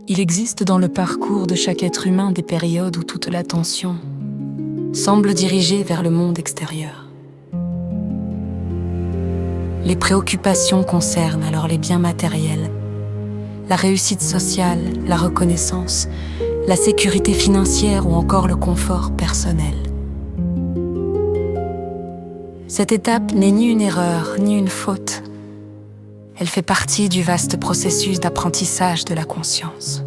Il existe dans le parcours de chaque être humain des périodes où toute l'attention semble dirigée vers le monde extérieur. Les préoccupations concernent alors les biens matériels, la réussite sociale, la reconnaissance, la sécurité financière ou encore le confort personnel. Cette étape n'est ni une erreur, ni une faute. Elle fait partie du vaste processus d'apprentissage de la conscience.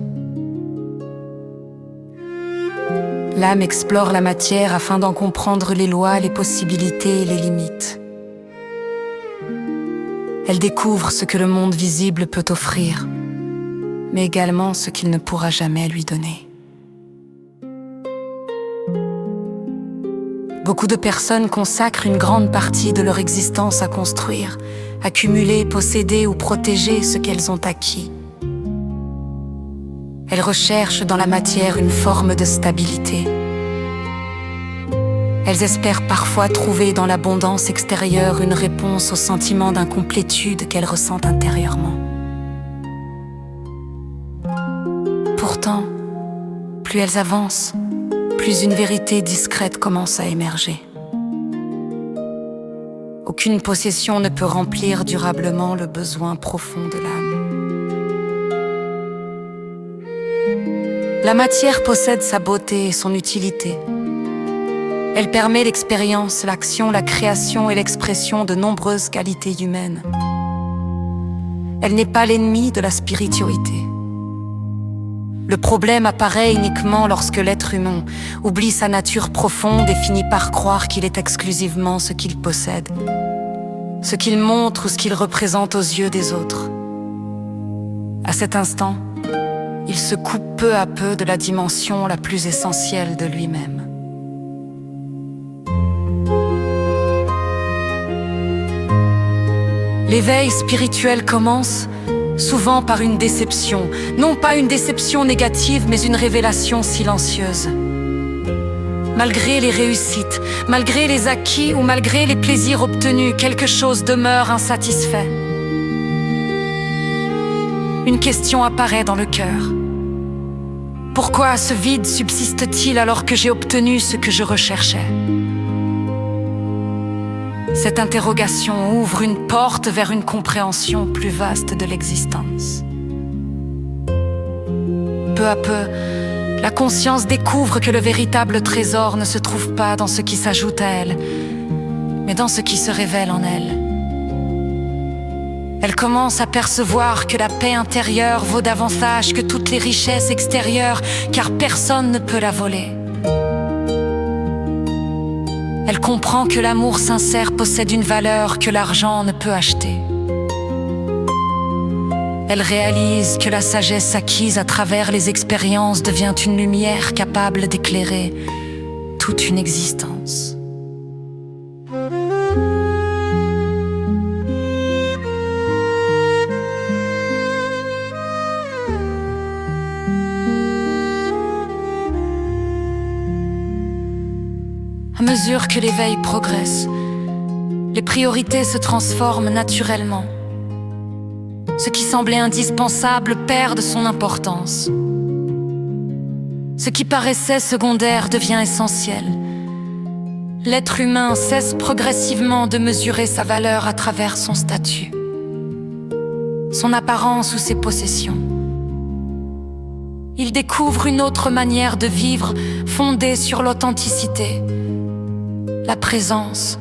L'âme explore la matière afin d'en comprendre les lois, les possibilités et les limites. Elle découvre ce que le monde visible peut offrir, mais également ce qu'il ne pourra jamais lui donner. Beaucoup de personnes consacrent une grande partie de leur existence à construire, accumuler, posséder ou protéger ce qu'elles ont acquis. Elles recherchent dans la matière une forme de stabilité. Elles espèrent parfois trouver dans l'abondance extérieure une réponse au sentiment d'incomplétude qu'elles ressentent intérieurement. Pourtant, plus elles avancent, plus une vérité discrète commence à émerger. Aucune possession ne peut remplir durablement le besoin profond de l'âme. La matière possède sa beauté et son utilité. Elle permet l'expérience, l'action, la création et l'expression de nombreuses qualités humaines. Elle n'est pas l'ennemi de la spiritualité. Le problème apparaît uniquement lorsque l'être humain oublie sa nature profonde et finit par croire qu'il est exclusivement ce qu'il possède, ce qu'il montre ou ce qu'il représente aux yeux des autres. À cet instant, il se coupe peu à peu de la dimension la plus essentielle de lui-même. L'éveil spirituel commence souvent par une déception, non pas une déception négative, mais une révélation silencieuse. Malgré les réussites, malgré les acquis ou malgré les plaisirs obtenus, quelque chose demeure insatisfait. Une question apparaît dans le cœur. Pourquoi ce vide subsiste-t-il alors que j'ai obtenu ce que je recherchais ? Cette interrogation ouvre une porte vers une compréhension plus vaste de l'existence. Peu à peu, la conscience découvre que le véritable trésor ne se trouve pas dans ce qui s'ajoute à elle, mais dans ce qui se révèle en elle. Elle commence à percevoir que la paix intérieure vaut davantage que toutes les richesses extérieures, car personne ne peut la voler. Elle comprend que l'amour sincère possède une valeur que l'argent ne peut acheter. Elle réalise que la sagesse acquise à travers les expériences devient une lumière capable d'éclairer toute une existence. À mesure que l'éveil progresse, les priorités se transforment naturellement. Ce qui semblait indispensable perd de son importance. Ce qui paraissait secondaire devient essentiel. L'être humain cesse progressivement de mesurer sa valeur à travers son statut, son apparence ou ses possessions. Il découvre une autre manière de vivre fondée sur l'authenticité, la présence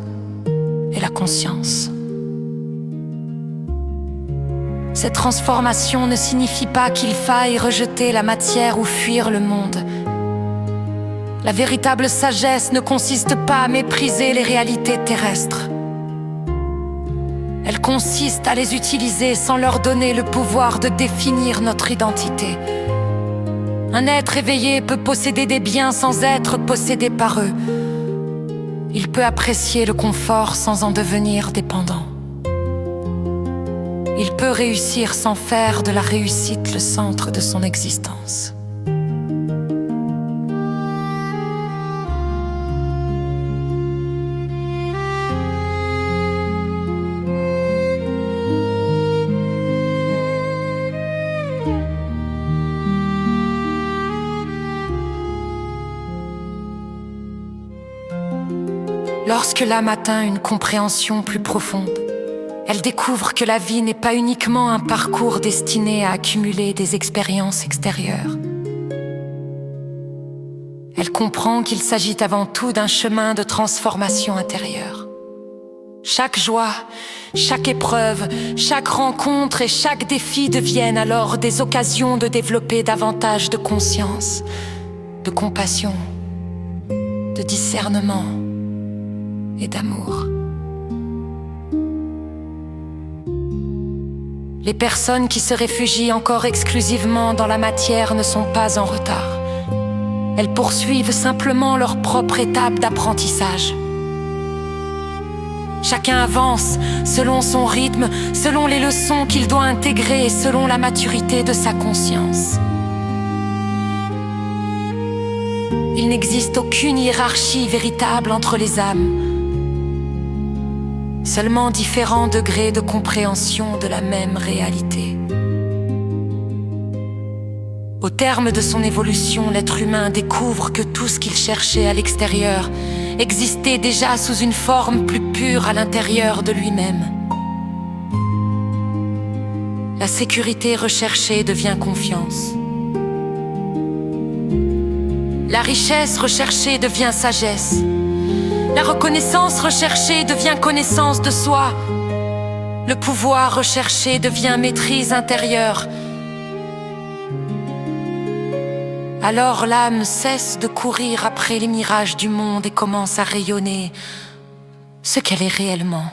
et la conscience. Cette transformation ne signifie pas qu'il faille rejeter la matière ou fuir le monde. La véritable sagesse ne consiste pas à mépriser les réalités terrestres. Elle consiste à les utiliser sans leur donner le pouvoir de définir notre identité. Un être éveillé peut posséder des biens sans être possédé par eux. Il peut apprécier le confort sans en devenir dépendant. Il peut réussir sans faire de la réussite le centre de son existence. Lorsque l'âme atteint une compréhension plus profonde, elle découvre que la vie n'est pas uniquement un parcours destiné à accumuler des expériences extérieures. Elle comprend qu'il s'agit avant tout d'un chemin de transformation intérieure. Chaque joie, chaque épreuve, chaque rencontre et chaque défi deviennent alors des occasions de développer davantage de conscience, de compassion, de discernement et d'amour. Les personnes qui se réfugient encore exclusivement dans la matière ne sont pas en retard. Elles poursuivent simplement leur propre étape d'apprentissage. Chacun avance selon son rythme, selon les leçons qu'il doit intégrer et selon la maturité de sa conscience. Il n'existe aucune hiérarchie véritable entre les âmes, seulement différents degrés de compréhension de la même réalité. Au terme de son évolution, l'être humain découvre que tout ce qu'il cherchait à l'extérieur existait déjà sous une forme plus pure à l'intérieur de lui-même. La sécurité recherchée devient confiance. La richesse recherchée devient sagesse. La reconnaissance recherchée devient connaissance de soi. Le pouvoir recherché devient maîtrise intérieure. Alors l'âme cesse de courir après les mirages du monde et commence à rayonner ce qu'elle est réellement.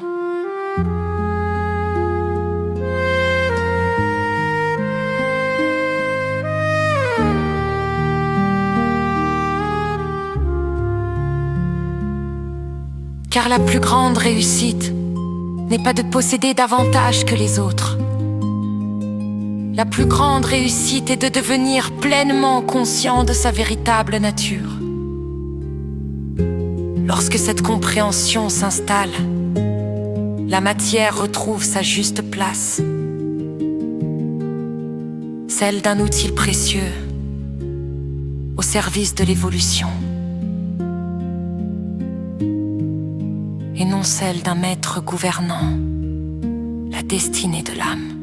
Car la plus grande réussite n'est pas de posséder davantage que les autres. La plus grande réussite est de devenir pleinement conscient de sa véritable nature. Lorsque cette compréhension s'installe, la matière retrouve sa juste place, celle d'un outil précieux au service de l'évolution, et non celle d'un maître gouvernant la destinée de l'âme.